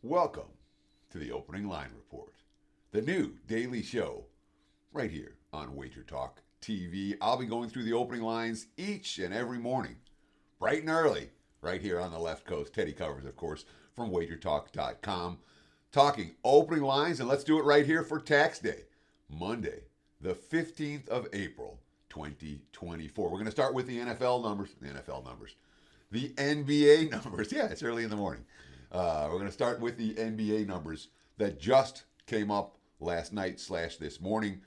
Welcome to the Opening Line Report, the new daily show right here on Wager Talk TV. I'll be going through the opening lines each and every morning, bright and early, right here on the left coast. Teddy covers, of course, from wagertalk.com, talking opening lines, and let's do it right here for Tax Day, Monday, the 15th of April, 2024. We're going to start with the the NBA numbers. Yeah, it's early in the morning. We're going to start with the NBA numbers that just came up last night / this morning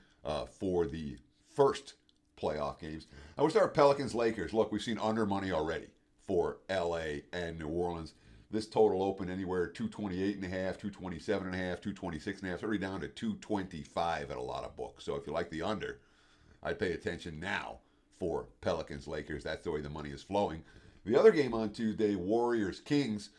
for the first playoff games. And we'll start with Pelicans-Lakers. Look, we've seen under money already for LA and New Orleans. This total opened anywhere 228.5, 227.5, 226.5, already down to 225 at a lot of books. So if you like the under, I'd pay attention now for Pelicans-Lakers. That's the way the money is flowing. The other game on Tuesday, Warriors-Kings.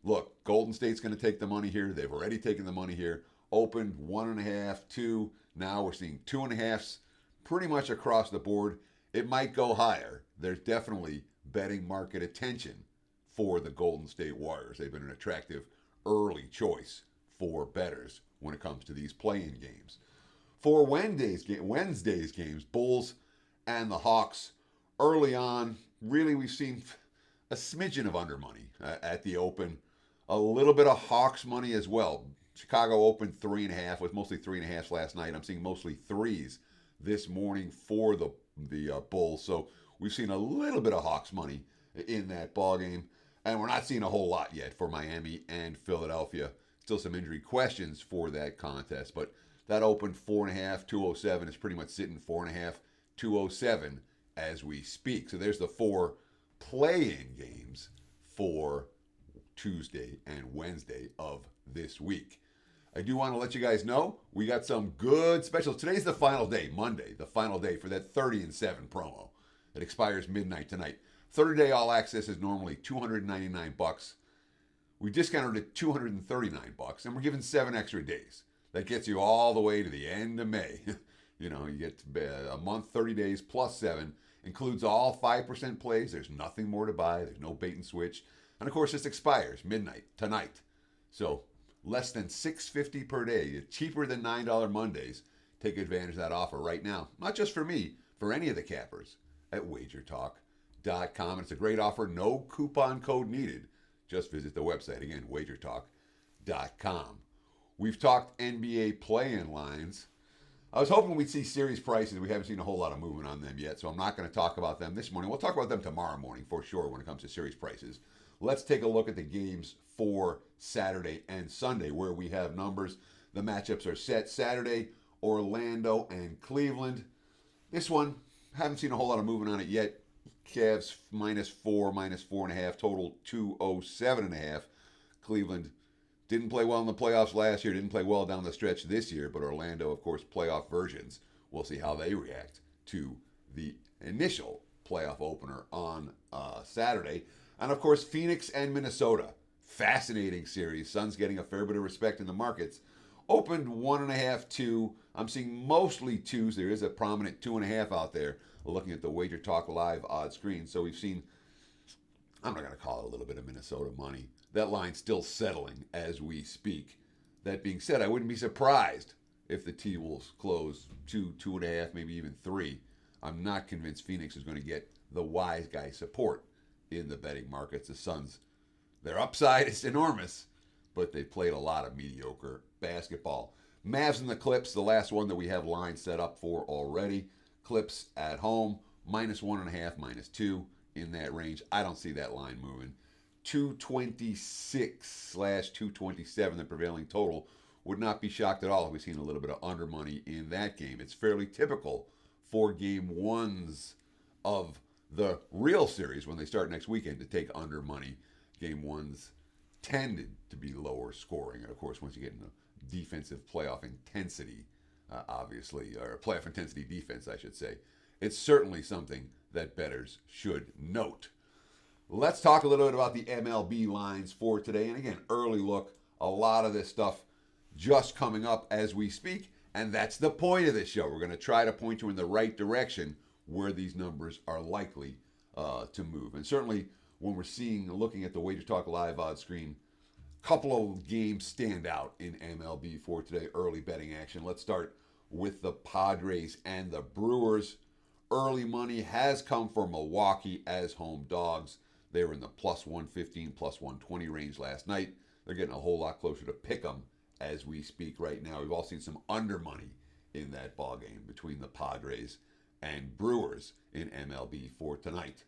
Look, Golden State's going to take the money here. They've already taken the money here. Opened 1.5, 2. Now we're seeing 2.5s pretty much across the board. It might go higher. There's definitely betting market attention for the Golden State Warriors. They've been an attractive early choice for bettors when it comes to these play-in games. For Wednesday's games, Bulls and the Hawks, early on, really we've seen a smidgen of under money at the open. A little bit of Hawks money as well. Chicago opened 3.5 with mostly 3.5s last night. I'm seeing mostly 3s this morning for the Bulls. So we've seen a little bit of Hawks money in that ball game, and we're not seeing a whole lot yet for Miami and Philadelphia. Still some injury questions for that contest, but that opened 4.5, 207 is pretty much sitting 4.5, 207 as we speak. So there's the four play-in games for Tuesday and Wednesday of this week. I do want to let you guys know we got some good specials. Today's the final day, Monday, the final day for that 30 and 7 promo. It expires midnight tonight. 30-day all access is normally $299. We discounted it $239, and we're giving 7 extra days. That gets you all the way to the end of May. You get a month, 30 days plus 7. Includes all 5% plays. There's nothing more to buy. There's no bait and switch. And of course, this expires midnight tonight. So less than $6.50 per day. It's cheaper than $9 Mondays. Take advantage of that offer right now. Not just for me, for any of the cappers at wagertalk.com. And it's a great offer. No coupon code needed. Just visit the website. Again, wagertalk.com. We've talked NBA play-in lines. I was hoping we'd see series prices. We haven't seen a whole lot of movement on them yet, so I'm not going to talk about them this morning. We'll talk about them tomorrow morning for sure when it comes to series prices. Let's take a look at the games for Saturday and Sunday where we have numbers. The matchups are set. Saturday, Orlando and Cleveland. This one, haven't seen a whole lot of movement on it yet. Cavs -4, -4.5, total 207.5. Cleveland didn't play well in the playoffs last year, didn't play well down the stretch this year, but Orlando, of course, playoff versions. We'll see how they react to the initial playoff opener on Saturday. And, of course, Phoenix and Minnesota. Fascinating series. Suns getting a fair bit of respect in the markets. Opened 1.5, 2. I'm seeing mostly 2s. There is a prominent 2.5 out there looking at the Wager Talk Live odd screen. So we've seen, I'm not going to call it a little bit of Minnesota money. That line's still settling as we speak. That being said, I wouldn't be surprised if the T-Wolves close 2, 2.5, maybe even 3. I'm not convinced Phoenix is going to get the wise guy support in the betting markets. The Suns, their upside is enormous, but they played a lot of mediocre basketball. Mavs and the Clips, the last one that we have lines set up for already. Clips at home, -1.5, -2 in that range. I don't see that line moving. 226/227, the prevailing total. Would not be shocked at all if we've seen a little bit of under money in that game. It's fairly typical for game ones of the real series when they start next weekend to take under money. Game ones tended to be lower scoring. And of course, once you get into defensive playoff intensity, obviously, or playoff intensity defense, I should say, it's certainly something that bettors should note. Let's talk a little bit about the MLB lines for today. And again, early look, a lot of this stuff just coming up as we speak. And that's the point of this show. We're going to try to point you in the right direction where these numbers are likely to move. And certainly when we're looking at the Wager Talk Live odd screen, Couple of games stand out in MLB for today, early betting action. Let's start with the Padres and the Brewers. Early money has come for Milwaukee as home dogs. They were in the plus 115, plus 120 range last night. They're getting a whole lot closer to pick 'em as we speak right now. We've all seen some under money in that ball game between the Padres and Brewers in MLB for tonight.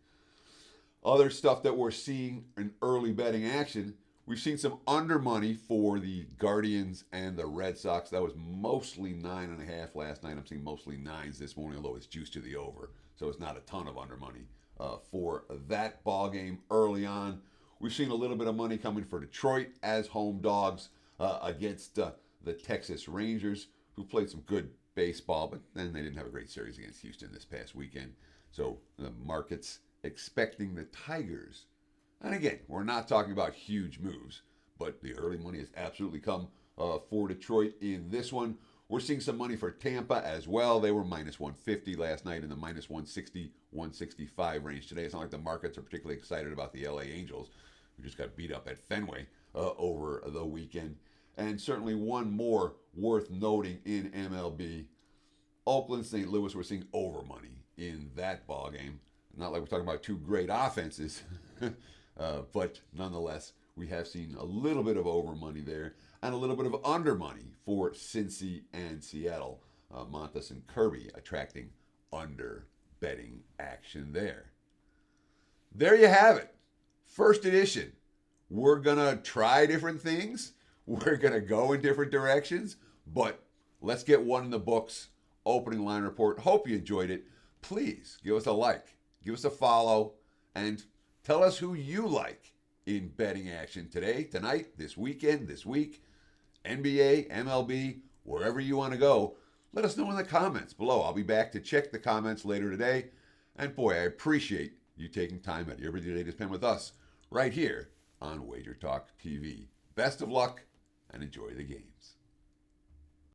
Other stuff that we're seeing in early betting action, we've seen some under money for the Guardians and the Red Sox. That was mostly 9.5 last night. I'm seeing mostly 9s this morning, although it's juiced to the over. So it's not a ton of under money for that ball game early on. We've seen a little bit of money coming for Detroit as home dogs against the Texas Rangers, who played some good baseball, but then they didn't have a great series against Houston this past weekend. So the market's expecting the Tigers. And again, we're not talking about huge moves, but the early money has absolutely come for Detroit in this one. We're seeing some money for Tampa as well. They were minus 150 last night in the minus 160, 165 range today. It's not like the markets are particularly excited about the LA Angels, who just got beat up at Fenway over the weekend. And certainly one more worth noting in MLB. Oakland, St. Louis, we're seeing over money in that ball game. Not like we're talking about two great offenses, but nonetheless, we have seen a little bit of over money there and a little bit of under money for Cincy and Seattle. Montas and Kirby attracting under betting action there. There you have it. First edition. We're going to try different things. We're going to go in different directions, but let's get one in the books. Opening line report. Hope you enjoyed it. Please give us a like, give us a follow, and tell us who you like in betting action today, tonight, this weekend, this week, NBA, MLB, wherever you want to go. Let us know in the comments below. I'll be back to check the comments later today. And boy, I appreciate you taking time out of your busy day to spend with us right here on Wager Talk TV. Best of luck and enjoy the games.